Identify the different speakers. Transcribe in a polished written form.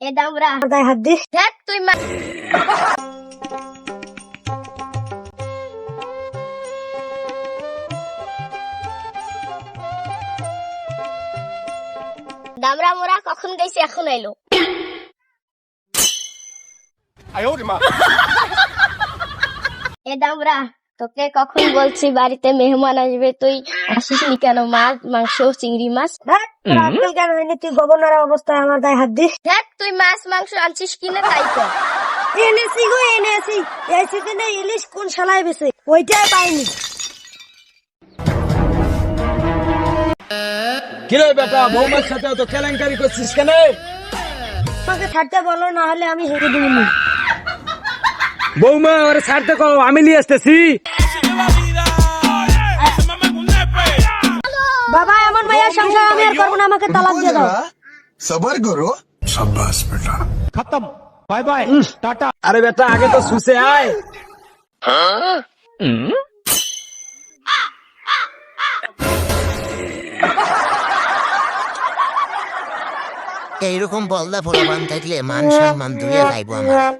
Speaker 1: এ দামরা
Speaker 2: গায়ে হাত দিস।
Speaker 1: দেখ তুই দামরা মোরা কখন গেছি এখন এলো। এ দামরা তোকে কখন বলছি বাড়িতে মেহমান আসবে তুই আসিসনি কেন? মাছ মাংস চিংড়ি মাছ।
Speaker 2: আজকাল কেন হয়নি তুই গভর্নর অবস্থায় আমার গায়ে হাত দিস।
Speaker 1: দেখ তুই মাছ মাংস আনছিস কিনা তাই কর।
Speaker 2: এনেছি গো এনেছি, এই সিজনে ইলিশ কোন শালায় বেছে ওইটাই পাইনি।
Speaker 3: কিরে বেটা, বৌমার সাথে তো কেলেঙ্কারি করছিস কেন?
Speaker 2: আমাকে ছাড়তে বলো, না হলে আমি হেরে দিইনি।
Speaker 3: বৌমা ওরে ছাড়তে কও, আমি নিয়ে আসতেছি।
Speaker 2: বাবা এমন মায়ের সংসার আমি আর করবো না, আমাকে তালাক দিয়ে দাও।
Speaker 4: सबर करो। शाबाश बेटा।
Speaker 3: খতম, বাই বাই, টাটা। আরে বেটা আগে তো সুসে আয়।
Speaker 5: এইরকম বলদা পোলাপান থাকলে মান সম্মান ধুয়ে যাইবো আমার।